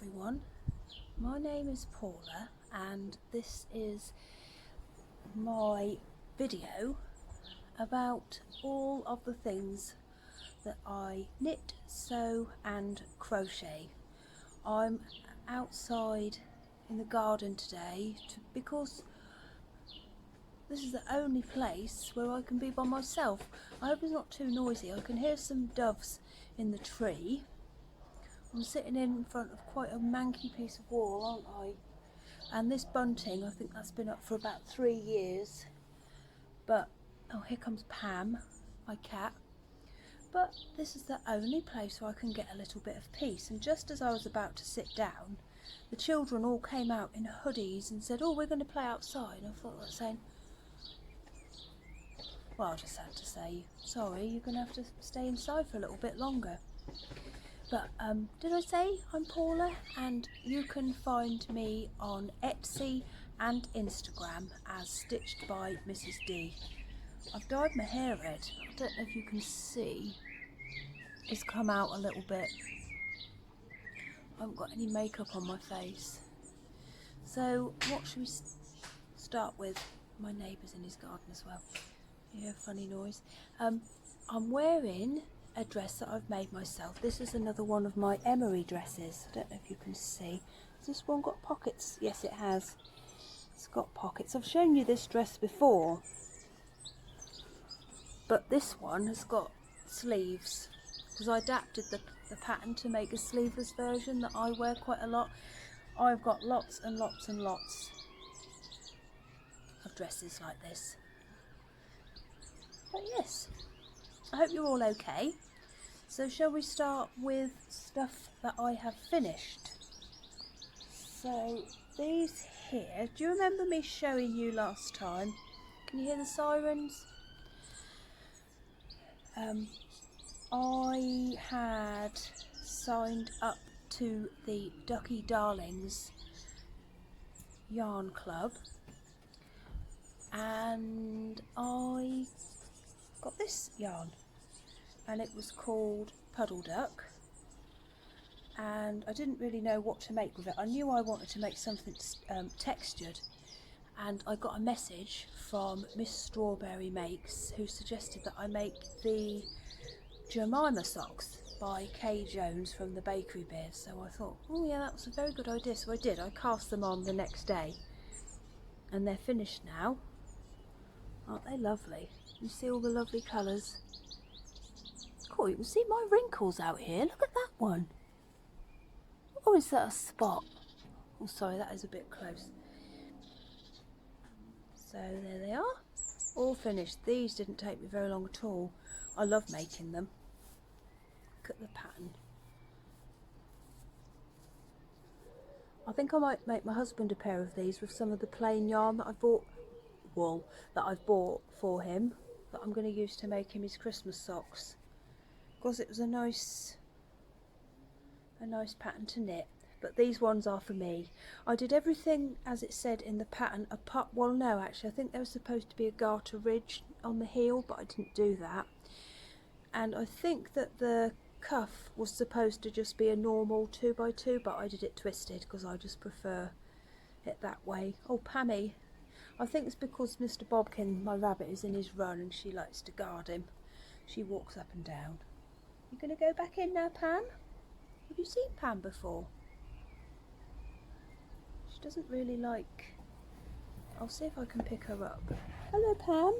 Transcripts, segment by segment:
everyone, my name is Paula and this is my video about all of the things that I knit, sew and crochet. I'm outside in the garden today because this is the only place where I can be by myself. I hope it's not too noisy. I can hear some doves in the tree. I'm sitting in front of quite a manky piece of wall, aren't I? And this bunting, I think that's been up for about 3 years. But, oh, here comes Pam, my cat. But this is the only place where I can get a little bit of peace. And just as I was about to sit down, the children all came out in hoodies and said, oh, we're going to play outside. And I thought I was saying, well, I just had to say, sorry, you're going to have to stay inside for a little bit longer. But did I say I'm Paula, and you can find me on Etsy and Instagram as Stitched by Mrs. D. I've dyed my hair red. I don't know if you can see. It's come out a little bit. I haven't got any makeup on my face. So what should we start with? My neighbour's in his garden as well. You hear a funny noise. I'm wearing a dress that I've made myself. This is another one of my emery dresses. I don't know if you can see. Has this one got pockets? Yes, it has. It's got pockets. I've shown you this dress before, but this one has got sleeves because I adapted the pattern to make a sleeveless version that I wear quite a lot. I've got lots and lots and lots of dresses like this. But yes, I hope you're all okay. So shall we start with stuff that I have finished? So these here, do you remember me showing you last time? Can you hear the sirens? I had signed up to the Ducky Darlings yarn club and I got this yarn, and it was called Puddle Duck, and I didn't really know what to make with it. I knew I wanted to make something textured, and I got a message from Miss Strawberry Makes, who suggested that I make the Jemima socks by Kay Jones from the Bakery Bears. So I thought, oh yeah, that was a very good idea. So I did. I cast them on the next day and they're finished now. Aren't they lovely? You see all the lovely colours. Cool, you can see my wrinkles out here. Look at that one. Oh, is that a spot? Oh, sorry, that is a bit close. So there they are, all finished. These didn't take me very long at all. I love making them. Look at the pattern. I think I might make my husband a pair of these with some of the plain yarn that I bought, wool that I've bought for him, that I'm going to use to make him his Christmas socks, because it was a nice pattern to knit. But these ones are for me. I did everything as it said in the pattern apart, well no, actually I think there was supposed to be a garter ridge on the heel, but I didn't do that. And I think that the cuff was supposed to just be a normal 2x2, but I did it twisted because I just prefer it that way. Oh, Pammy. I think it's because Mr. Bobkin, my rabbit, is in his run and she likes to guard him. She walks up and down. You going to go back in now, Pam? Have you seen Pam before? She doesn't really like... I'll see if I can pick her up. Hello, Pam.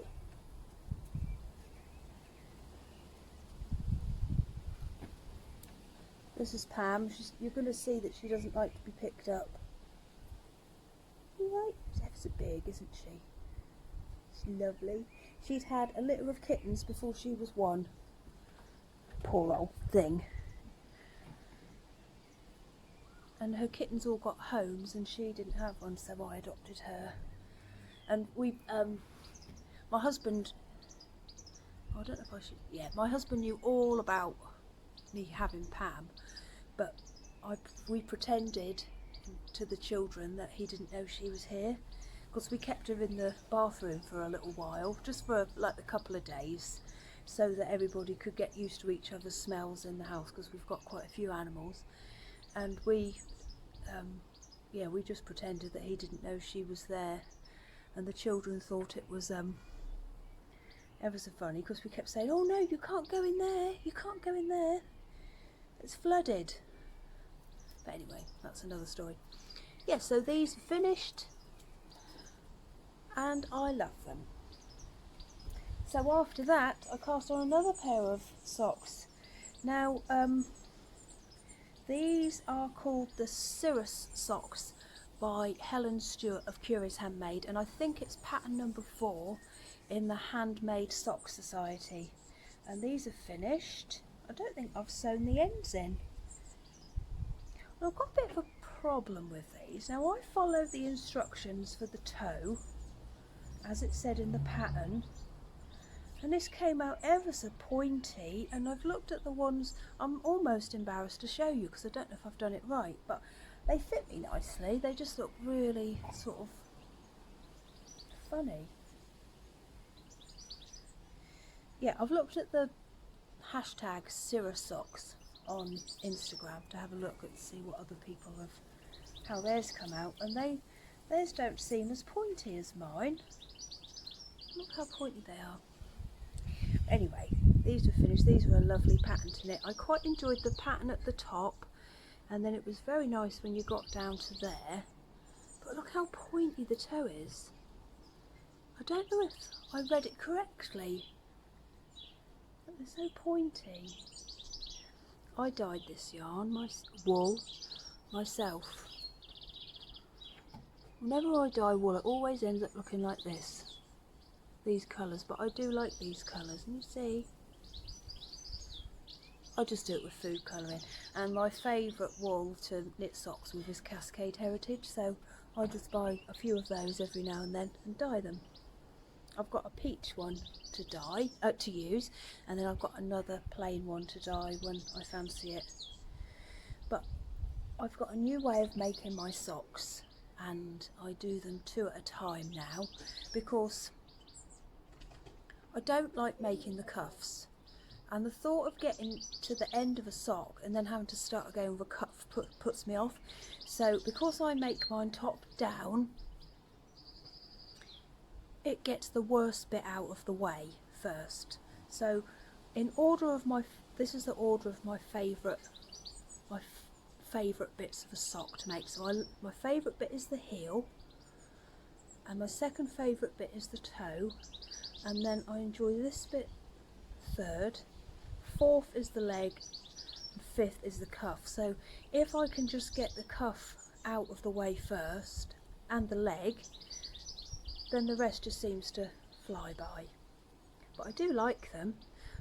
This is Pam. You're going to see that she doesn't like to be picked up. Right, she's ever so big, isn't she? She's lovely. She'd had a litter of kittens before she was 1. Poor old thing. And her kittens all got homes and she didn't have one, so I adopted her. And we, my husband, I don't know if I should, yeah, my husband knew all about me having Pam, but we pretended to the children that he didn't know she was here, because we kept her in the bathroom for a little while, just for like a couple of days, so that everybody could get used to each other's smells in the house, because we've got quite a few animals. And we yeah, we just pretended that he didn't know she was there, and the children thought it was ever so funny because we kept saying, oh no, you can't go in there, you can't go in there, it's flooded. But anyway, that's another story. Yeah, so these are finished and I love them. So after that I cast on another pair of socks. Now these are called the Syrah Socks by Helen Stewart of Curious Handmade, and I think it's pattern number 4 in the Handmade Sock Society. And these are finished. I don't think I've sewn the ends in. Well, I've got a bit of a problem with these. Now I followed the instructions for the toe as it said in the pattern, and this came out ever so pointy, and I've looked at the ones, I'm almost embarrassed to show you because I don't know if I've done it right, but they fit me nicely. They just look really sort of funny. Yeah, I've looked at the hashtag Syrah Socks on Instagram to have a look and see what other people have, how theirs come out, and theirs don't seem as pointy as mine. Look how pointy they are. Anyway, these were finished. These were a lovely pattern to knit. I quite enjoyed the pattern at the top, and then it was very nice when you got down to there. But look how pointy the toe is. I don't know if I read it correctly, but they're so pointy. I dyed this yarn, wool, myself. Whenever I dye wool, it always ends up looking like this. These colours, but I do like these colours, and you see, I just do it with food colouring. And my favourite wool to knit socks with is Cascade Heritage, so I just buy a few of those every now and then and dye them. I've got a peach one to dye, to use, and then I've got another plain one to dye when I fancy it. But I've got a new way of making my socks, and I do them 2 at a time now because I don't like making the cuffs, and the thought of getting to the end of a sock and then having to start again with a cuff puts me off. So because I make mine top down, it gets the worst bit out of the way first. So in order of this is the order of my favourite bits of a sock to make. So my favourite bit is the heel, and my second favourite bit is the toe, and then I enjoy this bit third, fourth is the leg, and fifth is the cuff. So if I can just get the cuff out of the way first and the leg, then the rest just seems to fly by. But I do like them.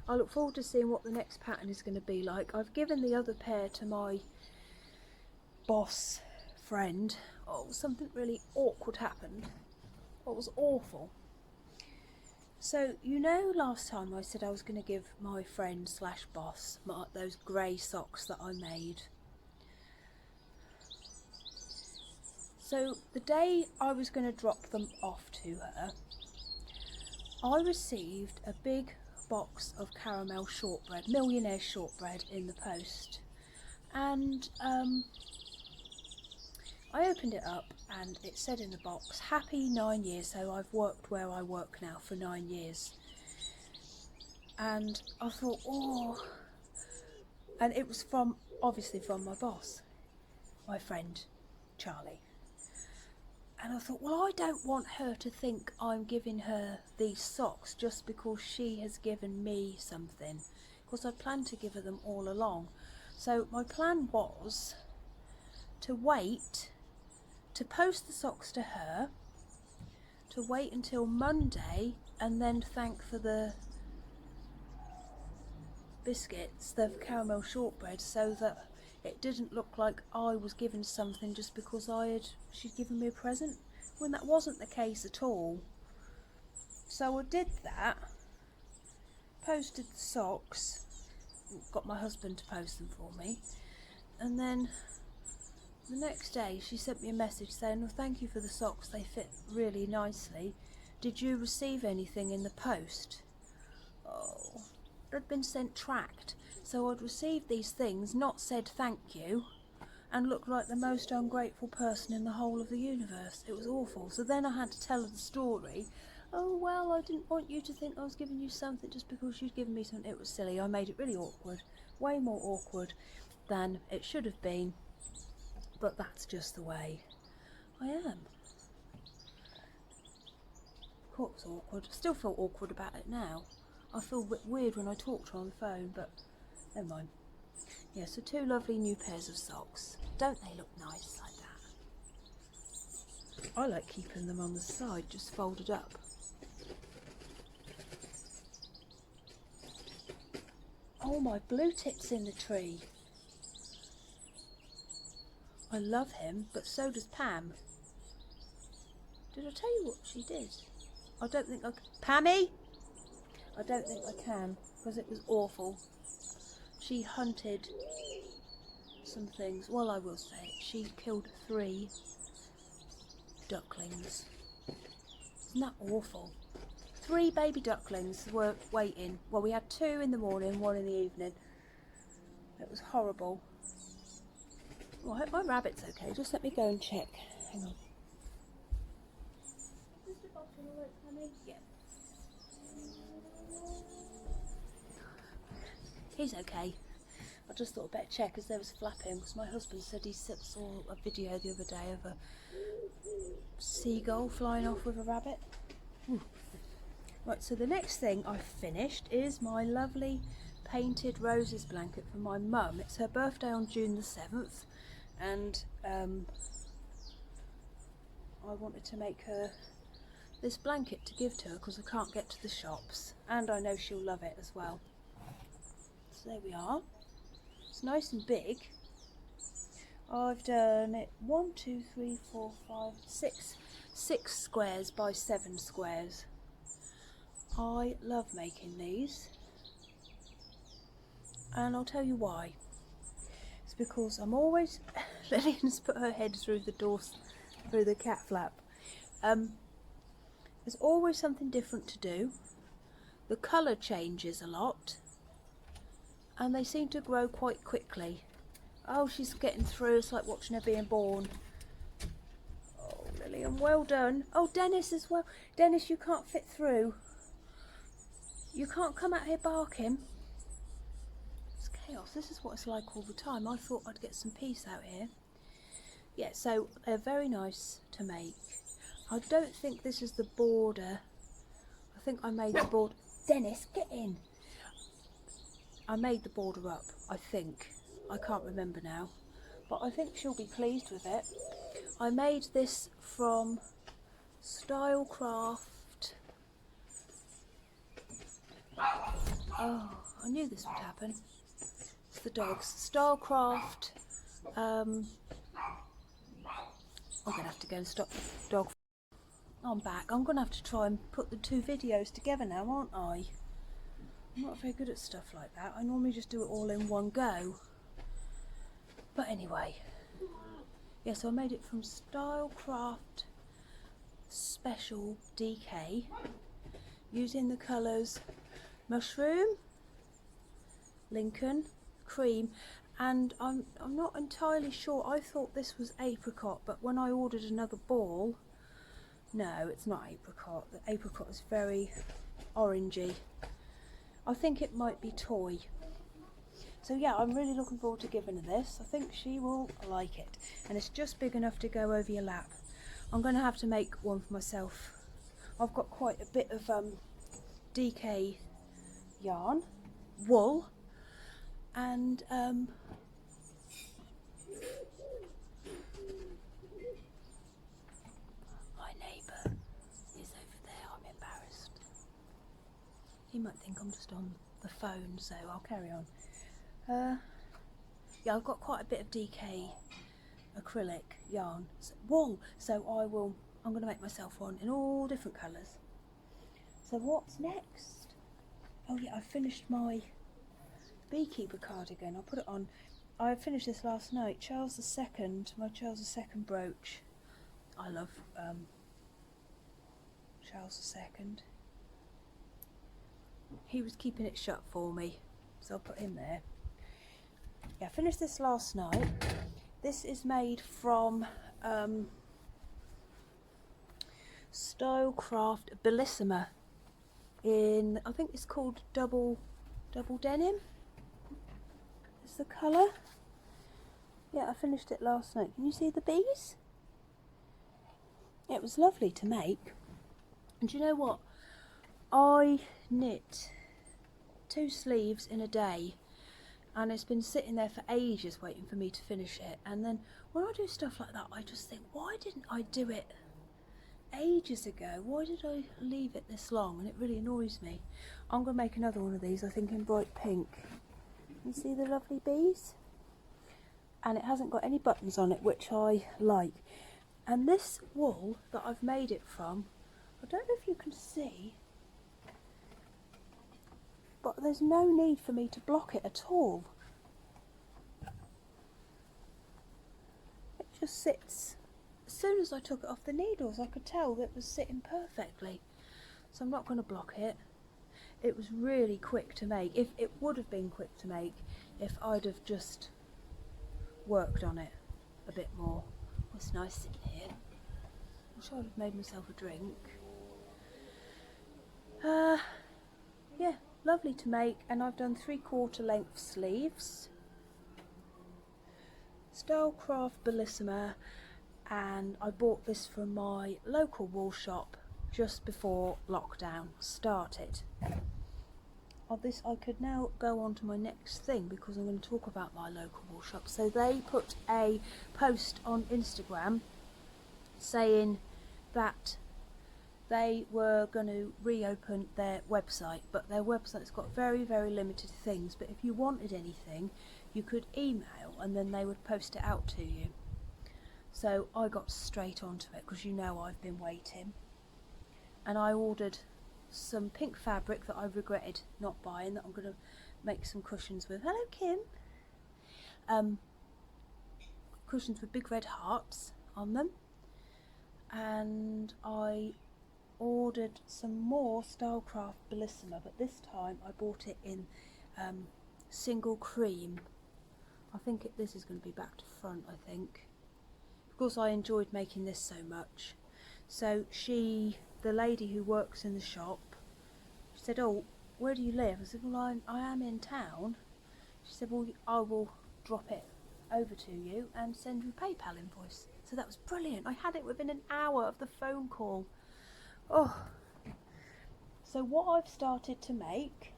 I look forward to seeing what the next pattern is going to be like. I've given the other pair to my boss friend. Oh, something really awkward happened. It was awful. So, you know, last time I said I was going to give my friend slash boss those grey socks that I made. So the day I was going to drop them off to her, I received a big box of caramel shortbread, millionaire shortbread, in the post, and I opened it up and it said in the box, happy 9 years. So I've worked where I work now for 9 years, and I thought, oh, and it was obviously from my boss, my friend Charlie. And I thought, well, I don't want her to think I'm giving her these socks just because she has given me something, because I planned to give her them all along. So my plan was to wait to post the socks to her, to wait until Monday, and then thank for the biscuits, the caramel shortbread, so that it didn't look like I was given something just because she'd given me a present, when that wasn't the case at all. So I did that, posted the socks, got my husband to post them for me, and then the next day she sent me a message saying, well, thank you for the socks, they fit really nicely. Did you receive anything in the post? Oh, it had been sent tracked. So I'd received these things, not said thank you, and looked like the most ungrateful person in the whole of the universe. It was awful. So then I had to tell her the story. Oh, well, I didn't want you to think I was giving you something just because you'd given me something. It was silly. I made it really awkward, way more awkward than it should have been, but that's just the way I am. Of course it was awkward. I still feel awkward about it now. I feel a bit weird when I talk to her on the phone, but never mind. Yeah, so 2 lovely new pairs of socks. Don't they look nice like that? I like keeping them on the side, just folded up. Oh, my blue tip's in the tree. I love him, but so does Pam. Did I tell you what she did? I don't think I can. Pammy? I don't think I can, because it was awful. She hunted some things. Well, I will say it. She killed 3 ducklings. Isn't that awful? 3 baby ducklings were waiting. Well, we had 2 in the morning, 1 in the evening. It was horrible. Well, I hope my rabbit's okay. Just let me go and check. Hang on. Yeah. He's okay. I just thought I'd better check as there was flapping, because my husband said he saw a video the other day of a seagull flying off with a rabbit. Ooh. Right, so the next thing I've finished is my lovely painted roses blanket for my mum. It's her birthday on June the 7th, and I wanted to make her this blanket to give to her because I can't get to the shops, and I know she'll love it as well. So there we are. It's nice and big. I've done it 1, 2, 3, 4, 5, 6 squares by 7 squares. I love making these, and I'll tell you why. It's because I'm always Lillian's put her head through the door, through the cat flap. There's always something different to do. The colour changes a lot, and they seem to grow quite quickly. Oh, she's getting through. It's like watching her being born. Oh, Lillian, well done. Oh, Dennis as well. Dennis, you can't fit through. You can't come out here barking. It's chaos. This is what it's like all the time. I thought I'd get some peace out here. Yeah, so they're very nice to make. I don't think this is the border. I think I made the border. Dennis, get in. I made the border up, I think. I can't remember now. But I think she'll be pleased with it. I made this from Stylecraft. Oh, I knew this would happen. It's the dogs. Stylecraft. I'm going to have to go and stop the dog. I'm back. I'm going to have to try and put the 2 videos together now, aren't I? I'm not very good at stuff like that. I normally just do it all in one go. But anyway. Yeah, so I made it from Stylecraft Special DK using the colours Mushroom, Lincoln, Cream, and I'm not entirely sure. I thought this was apricot, but when I ordered another ball, no, it's not apricot. The apricot is very orangey. I think it might be toy. So yeah, I'm really looking forward to giving her this. I think she will like it, and it's just big enough to go over your lap. I'm going to have to make one for myself. I've got quite a bit of DK yarn, wool, and my neighbour is over there. I'm embarrassed. He might think I'm just on the phone, so I'll carry on. Yeah, I've got quite a bit of DK acrylic yarn, wool, so I'm going to make myself one in all different colours. So what's next? Oh yeah, I finished my beekeeper cardigan. I'll put it on. I finished this last night. Charles II, my Charles II brooch. I love Charles II. He was keeping it shut for me, so I'll put him there. Yeah, I finished this last night. This is made from Stylecraft Bellissima in, I think it's called double denim is the colour. Yeah, I finished it last night. Can you see the bees? It was lovely to make. And do you know what? I knit 2 sleeves in a day, and it's been sitting there for ages waiting for me to finish it. And then when I do stuff like that, I just think, why didn't I do it ages ago? Why did I leave it this long? And it really annoys me. I'm going to make another one of these, I think in bright pink. You see the lovely bees? And it hasn't got any buttons on it, which I like. And this wool that I've made it from, I don't know if you can see, but there's no need for me to block it at all. It just sits. As soon as I took it off the needles, I could tell that it was sitting perfectly. So I'm not going to block it. It was really quick to make. If it would have been quick to make if I'd have just worked on it a bit more. Oh, it's nice sitting here. I'm sure I'd have made myself a drink. Yeah, lovely to make, and I've done 3/4 length sleeves. Stylecraft Bellissima, and I bought this from my local wool shop just before lockdown started. Of this I could now go on to my next thing, because I'm going to talk about my local wool shop. So they put a post on Instagram saying that they were going to reopen their website, but their website's got very, very limited things. But if you wanted anything, you could email and then they would post it out to you. So I got straight onto it, because you know I've been waiting, and I ordered some pink fabric that I regretted not buying, that I'm going to make some cushions with. Hello, Kim. Cushions with big red hearts on them. And I ordered some more Stylecraft Bellissima, but this time I bought it in single cream. I think this is going to be back to front, I think. Of course, I enjoyed making this so much. So the lady who works in the shop, she said, "Oh, where do you live?" I said, "Well, I am in town." She said, "Well, I will drop it over to you and send you a PayPal invoice." So that was brilliant. I had it within an hour of the phone call. Oh, so what I've started to make,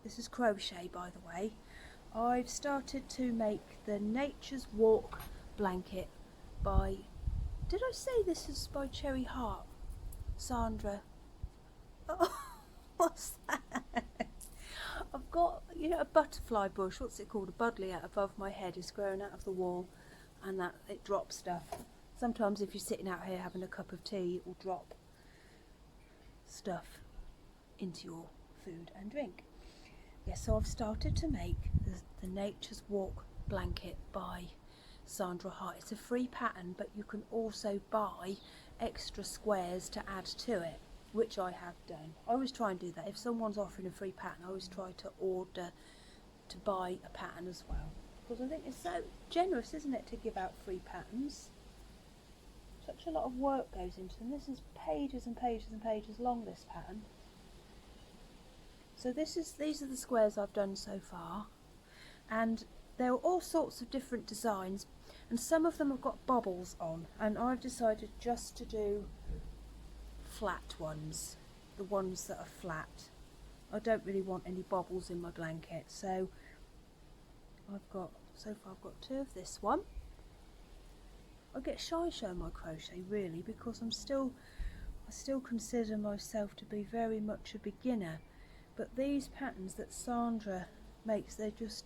this is crochet by the way, I've started to make the Nature's Walk blanket by, did I say this is by Cherry Heart? Sandra. Oh, what's that? I've got, you know, a butterfly bush, what's it called, a buddleia above my head is growing out of the wall, and that it drops stuff. Sometimes if you're sitting out here having a cup of tea, it will drop stuff into your food and drink. Yes, so I've started to make the Nature's Walk blanket by Sandra Hart. It's a free pattern, but you can also buy extra squares to add to it, which I have done. I always try and do that. If someone's offering a free pattern, I always try to order to buy a pattern as well, because I think it's so generous, isn't it, to give out free patterns. Such a lot of work goes into them. This is pages and pages and pages long, this pattern. So these are the squares I've done so far, and there are all sorts of different designs, and some of them have got bubbles on, and I've decided just to do flat ones, the ones that are flat. I don't really want any bubbles in my blanket, so so far I've got 2 of this one. I get shy showing my crochet really, because I still consider myself to be very much a beginner, but these patterns that Sandra makes, they're just,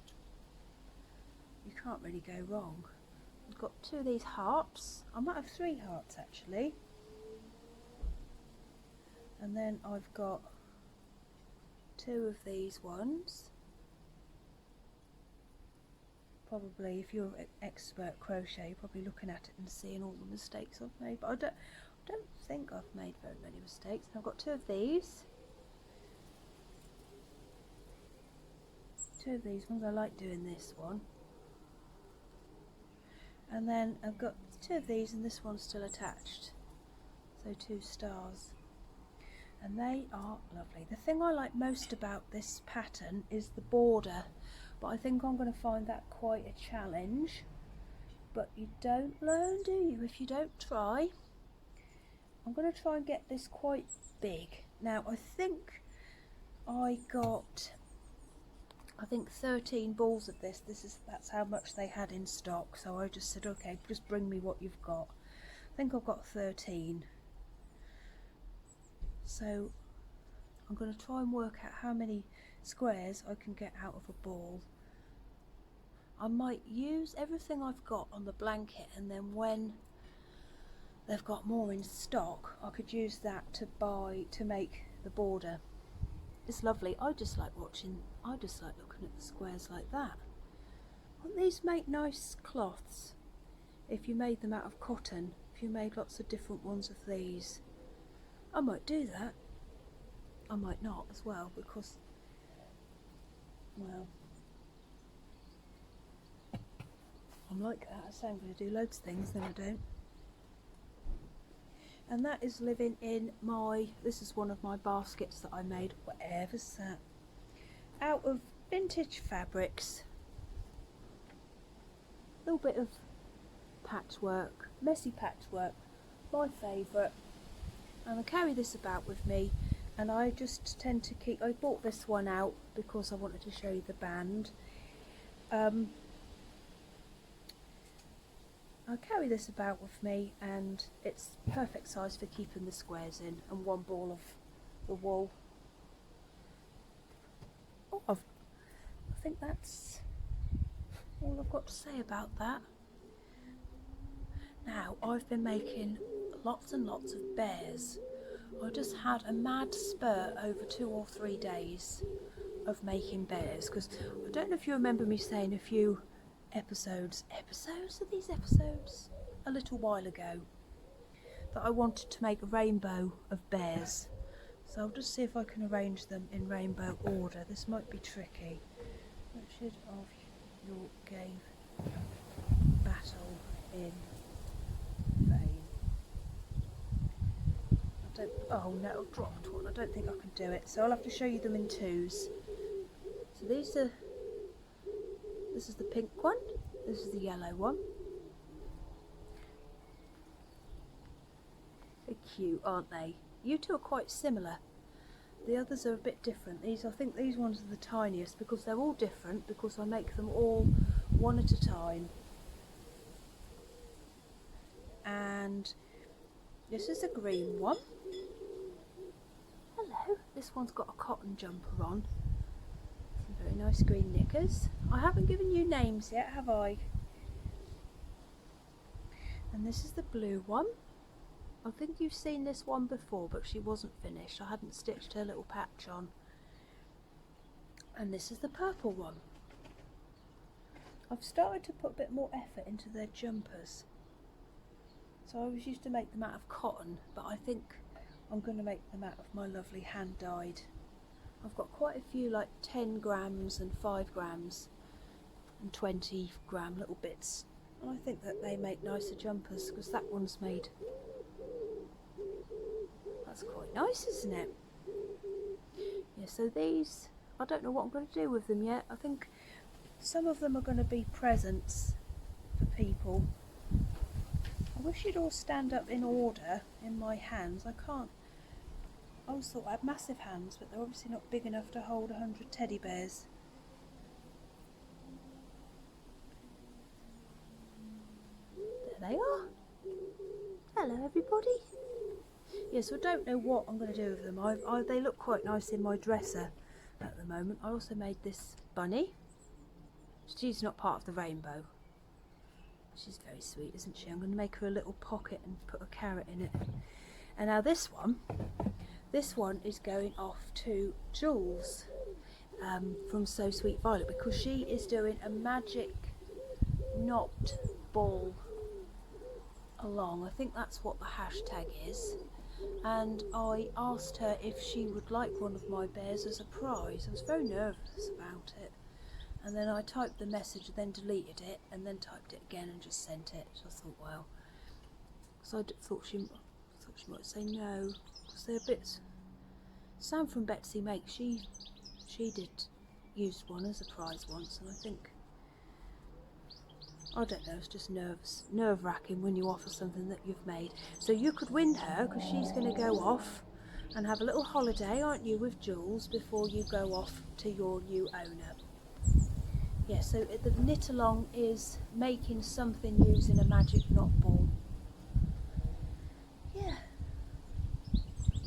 you can't really go wrong. I've got 2 of these hearts. I might have 3 hearts actually. And then I've got 2 of these ones. Probably, if you're an expert crochet, you're probably looking at it and seeing all the mistakes I've made, but I don't think I've made very many mistakes. And I've got 2 of these. 2 of these ones. I like doing this one. And then I've got 2 of these, and this one's still attached, so 2 stars, and they are lovely. The thing I like most about this pattern is the border, but I think I'm going to find that quite a challenge. But you don't learn, do you, if you don't try? I'm going to try and get this quite big. Now I think I got 13 balls of this. That's how much they had in stock, so I just said, okay, just bring me what you've got. I think I've got 13. So I'm going to try and work out how many squares I can get out of a ball. I might use everything I've got on the blanket, and then when they've got more in stock, I could use that to make the border. It's lovely. I just like looking at the squares like that. Wouldn't these make nice cloths if you made them out of cotton? If you made lots of different ones of these. I might do that. I might not as well, because, well, I'm like that. I say I'm going to do loads of things, then I don't. And that is living in this is one of my baskets that I made, whatever's that, out of vintage fabrics. A little bit of patchwork, messy patchwork, my favourite. And I carry this about with me, and I just tend to I bought this one out because I wanted to show you the band. I carry this about with me, and it's perfect size for keeping the squares in, and 1 ball of the wool. Oh, I think that's all I've got to say about that. Now, I've been making lots and lots of bears. I just had a mad spurt over 2 or 3 days of making bears, because I don't know if you remember me saying a few episodes a little while ago that I wanted to make a rainbow of bears. So I'll just see if I can arrange them in rainbow order. This might be tricky. Richard of York gave battle in vain. Oh no, I dropped one. I don't think I can do it, so I'll have to show you them in 2s. So this is the pink one, this is the yellow one. They're cute, aren't they? You 2 are quite similar. The others are a bit different. I think these ones are the tiniest, because they're all different, because I make them all one at a time. And this is a green one. Hello. This one's got a cotton jumper on. Some very nice green knickers. I haven't given you names yet, have I? And this is the blue one. I think you've seen this one before, but she wasn't finished. I hadn't stitched her little patch on. And this is the purple one. I've started to put a bit more effort into their jumpers. So I always used to make them out of cotton, but I think I'm going to make them out of my lovely hand dyed. I've got quite a few, like 10 grams and 5 grams and 20 gram little bits. And I think that they make nicer jumpers, because that one's made. That's quite nice, isn't it? Yeah, so these, I don't know what I'm going to do with them yet. I think some of them are going to be presents for people. I wish you'd all stand up in order in my hands. I can't. I always thought I had massive hands, but they're obviously not big enough to hold 100 teddy bears. There they are. Hello everybody. Yes, I don't know what I'm going to do with them. They look quite nice in my dresser at the moment. I also made this bunny. She's not part of the rainbow. She's very sweet, isn't she? I'm going to make her a little pocket and put a carrot in it. And now this one is going off to Jules from So Sweet Violet, because she is doing a magic knot ball along. I think that's what the hashtag is. And I asked her if she would like one of my bears as a prize. I was very nervous about it. and then I typed the message and then deleted it and then typed it again and just sent it. So I thought, well, so thought she might say no, because they're a bit. Sam from Betsy Makes, she did use one as a prize once, and I think, I don't know, it's just nerve-wracking when you offer something that you've made. So you could win her, because she's going to go off and have a little holiday, aren't you, with Jules, before you go off to your new owner. Yeah, so the knit along is making something using a magic knot ball. Yeah.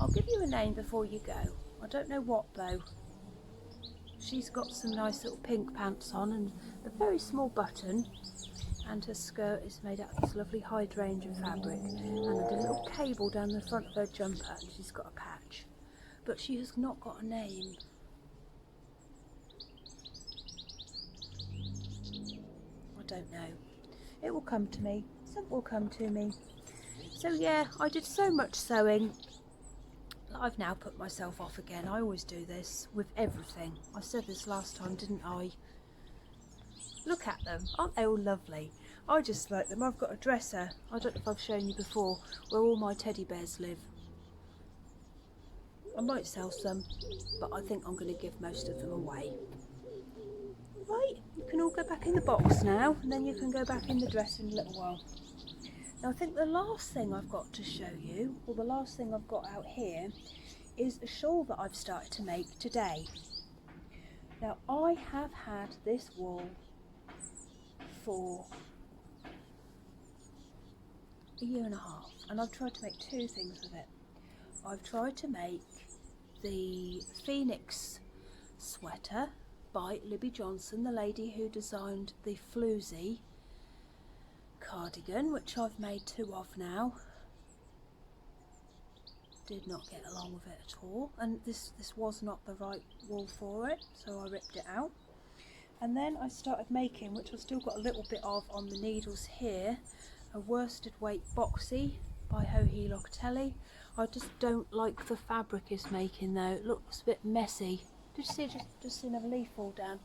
I'll give you a name before you go. I don't know what though. She's got some nice little pink pants on and a very small button, and her skirt is made out of this lovely hydrangea fabric, and a little cable down the front of her jumper, and she's got a patch. But she has not got a name. I don't know. It will come to me. Something will come to me. So yeah, I did so much sewing. I've now put myself off again. I always do this with everything. I said this last time, didn't I? Look at them. Aren't they all lovely? I just like them. I've got a dresser, I don't know if I've shown you before, where all my teddy bears live. I might sell some, but I think I'm going to give most of them away. Right, you can all go back in the box now, and then you can go back in the dress in a little while. Now I think the last thing I've got to show you, or the last thing I've got out here, is a shawl that I've started to make today. Now I have had this wool for a year and a half, and I've tried to make two things with it. I've tried to make the Phoenix sweater by Libby Johnson, the lady who designed the Floozy cardigan, which I've made two of now. Did not get along with it at all, and this was not the right wool for it, so I ripped it out. And then I started making, which I've still got a little bit of on the needles here, a worsted weight boxy by Hohe Locatelli. I just don't like the fabric it's making though. It looks a bit messy. Did you see, just see another leaf fall down?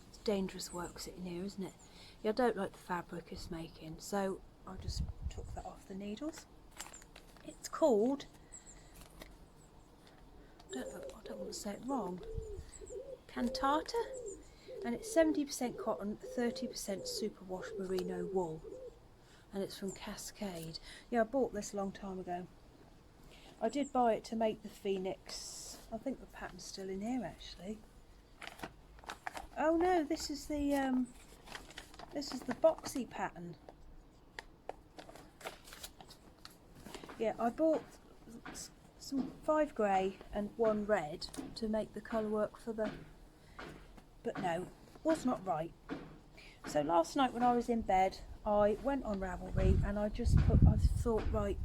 It's dangerous work sitting here, isn't it? Yeah, I don't like the fabric it's making, so I just took that off the needles. It's called, I don't want to say it wrong, Cantata, and it's 70% cotton, 30% superwash merino wool, and it's from Cascade. Yeah, I bought this a long time ago. I did buy it to make the Phoenix. I think the pattern's still in here actually. Oh no, this is the boxy pattern. Yeah, I bought some 5 grey and 1 red to make the colour work for the, but no, was not right. So last night when I was in bed, I went on Ravelry and I thought, right,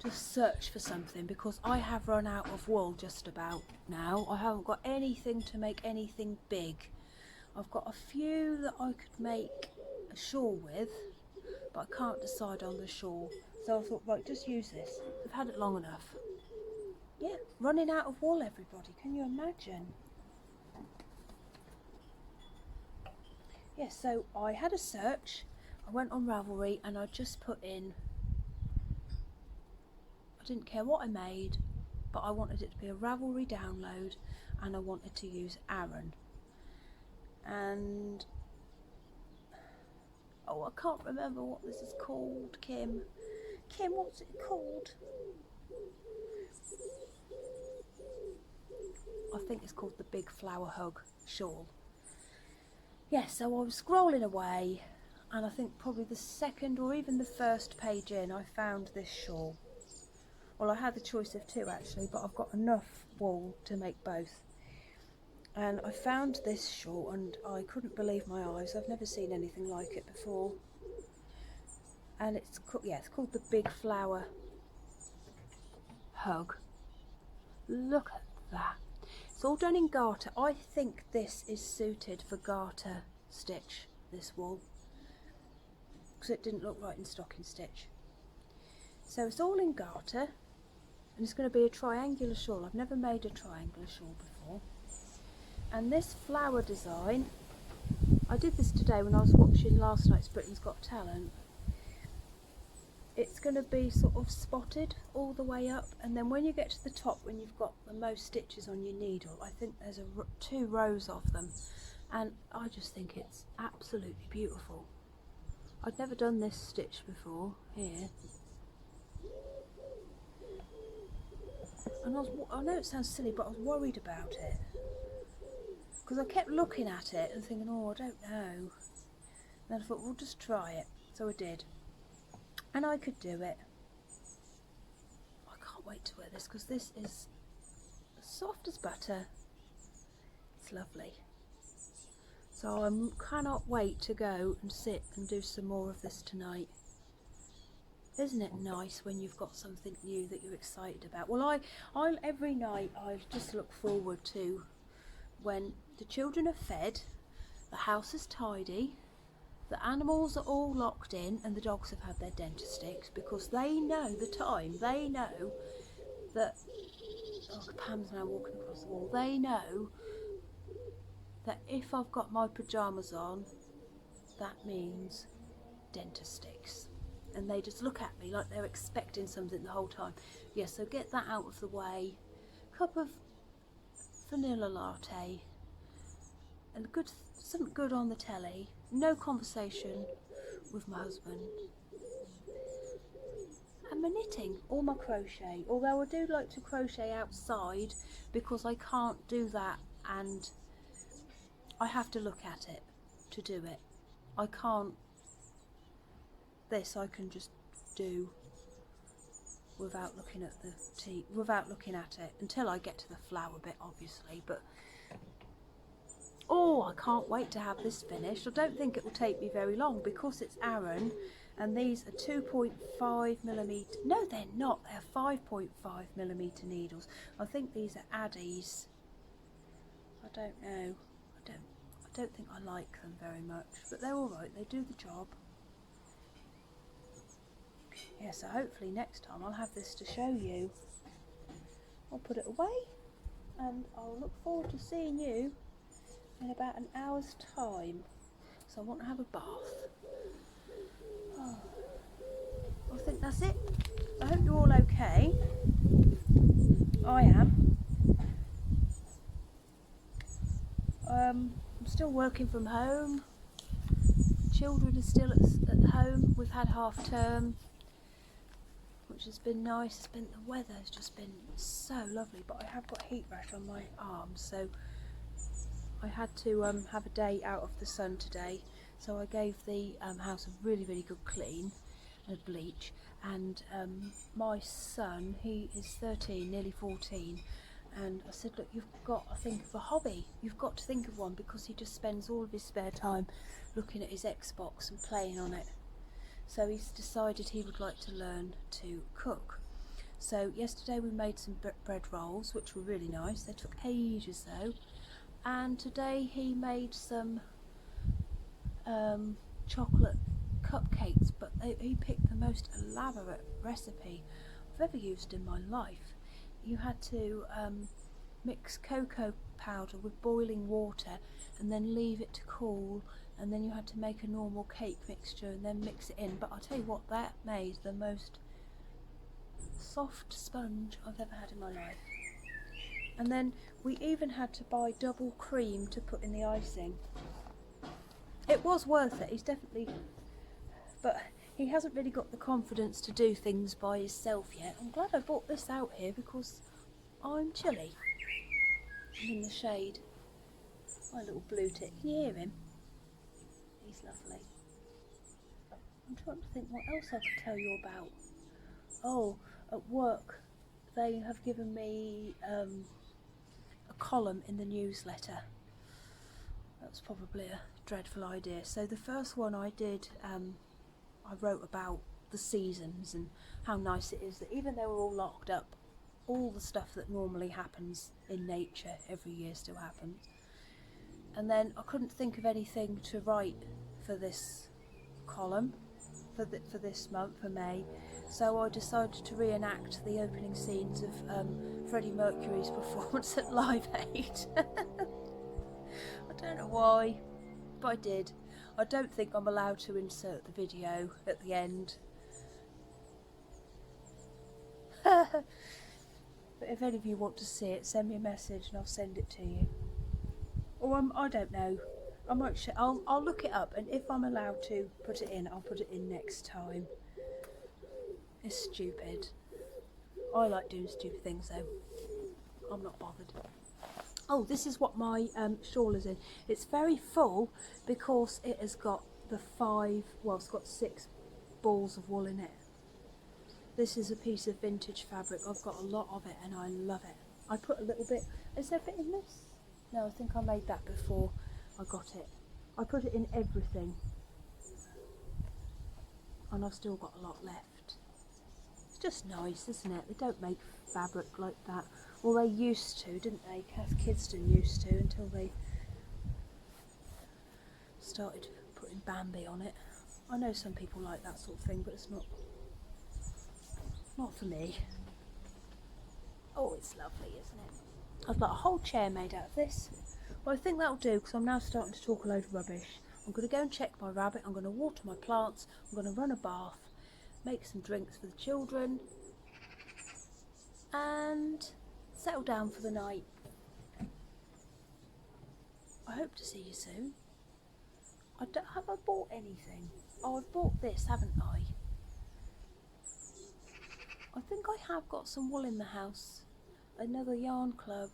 just search for something, because I have run out of wool just about now. I haven't got anything to make anything big. I've got a few that I could make a shawl with, but I can't decide on the shawl. So I thought, right, just use this. I've had it long enough. Yeah, running out of wool, everybody. Can you imagine? Yeah, so I had a search. I went on Ravelry and I just put in, I didn't care what I made, but I wanted it to be a Ravelry download, and I wanted to use Aran. And oh, I can't remember what this is called, Kim. Kim, what's it called? I think it's called the Big Flower Hug shawl. Yeah, so I was scrolling away, and I think probably the second or even the first page in, I found this shawl. Well, I had the choice of two actually, but I've got enough wool to make both. And I found this shawl and I couldn't believe my eyes. I've never seen anything like it before. And it's called the Big Flower Hug. Look at that. It's all done in garter. I think this is suited for garter stitch, this wool, because it didn't look right in stocking stitch. So it's all in garter, and it's going to be a triangular shawl. I've never made a triangular shawl before. And this flower design, I did this today when I was watching last night's Britain's Got Talent. It's going to be sort of spotted all the way up, and then when you get to the top, when you've got the most stitches on your needle, I think there's 2 rows of them, and I just think it's absolutely beautiful. I'd never done this stitch before here, and I know it sounds silly, but I was worried about it because I kept looking at it and thinking, oh, I don't know. And then I thought, we'll just try it, so I did. And I could do it. I can't wait to wear this because this is as soft as butter. It's lovely. So I cannot wait to go and sit and do some more of this tonight. Isn't it nice when you've got something new that you're excited about? Well, I every night I just look forward to when the children are fed, the house is tidy, the animals are all locked in, and the dogs have had their dentist sticks, because they know the time. They know that, oh, Pam's now walking across the wall. They know that if I've got my pyjamas on, that means dentist sticks. And they just look at me like they're expecting something the whole time. Yeah, so get that out of the way. Cup of vanilla latte and something good on the telly. No conversation with my husband. And my knitting or my crochet. Although I do like to crochet outside because I can't do that and I have to look at it to do it. I can't. This I can just do without looking at without looking at it, until I get to the flower bit, obviously. But oh, I can't wait to have this finished. I don't think it will take me very long because it's Aran, and these are 2.5mm. No, they're not. They're 5.5mm needles. I think these are Addies. I don't know. I don't think I like them very much, but they're all right. They do the job. Yeah, so hopefully next time I'll have this to show you. I'll put it away, and I'll look forward to seeing you in about an hour's time. So I want to have a bath. Oh, I think that's it. I hope you're all okay. I am. I'm still working from home. Children are still at home. We've had half term, which has been nice. The weather's just been so lovely, but I have got heat rash on my arms, so I had to have a day out of the sun today. So I gave the house a really good clean and a bleach, and my son, he is 13, nearly 14, and I said, look, you've got to think of a hobby. You've got to think of one, because he just spends all of his spare time looking at his Xbox and playing on it. So he's decided he would like to learn to cook. So yesterday we made some bread rolls, which were really nice. They took ages though. And today he made some chocolate cupcakes, but he picked the most elaborate recipe I've ever used in my life. You had to mix cocoa powder with boiling water and then leave it to cool, and then you had to make a normal cake mixture and then mix it in. But I'll tell you what, that made the most soft sponge I've ever had in my life. And then we even had to buy double cream to put in the icing. It was worth it. He's definitely, but he hasn't really got the confidence to do things by himself yet. I'm glad I brought this out here because I'm chilly. I'm in the shade. My little blue tit. Can you hear him? He's lovely. I'm trying to think what else I could tell you about. Oh, at work they have given me a column in the newsletter. That's probably a dreadful idea. So the first one I did, I wrote about the seasons and how nice it is that even though we're all locked up, all the stuff that normally happens in nature every year still happens. And then I couldn't think of anything to write for this column for this month, for May, so I decided to reenact the opening scenes of Freddie Mercury's performance at Live Aid. know why, but I did. I don't think I'm allowed to insert the video at the end. But if any of you want to see it, send me a message and I'll send it to you. Or I don't know. I might. I'll look it up, and if I'm allowed to put it in, I'll put it in next time. It's stupid. I like doing stupid things though. I'm not bothered. Oh, this is what my shawl is in. It's very full because it has got the it's got 6 balls of wool in it. This is a piece of vintage fabric. I've got a lot of it and I love it. I put a little bit. Is there a bit in this? No, I think I made that before I got it. I put it in everything. And I've still got a lot left. It's just nice, isn't it? They don't make fabric like that. Well, they used to, didn't they? Cath Kidston used to, until they started putting Bambi on it. I know some people like that sort of thing, but it's not for me. Oh, it's lovely, isn't it? I've got a whole chair made out of this. Well, I think that'll do because I'm now starting to talk a load of rubbish. I'm going to go and check my rabbit. I'm going to water my plants. I'm going to run a bath, make some drinks for the children, and settle down for the night. I hope to see you soon. Have I bought anything? Oh, I've bought this, haven't I? I think I have got some wool in the house. Another yarn club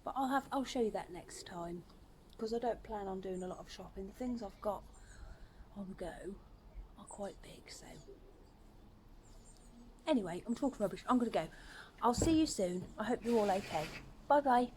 but I'll show you that next time because I don't plan on doing a lot of shopping. The things I've got on the go are quite big, so anyway, I'm talking rubbish. I'm gonna go. I'll see you soon. I hope you're all okay. Bye bye.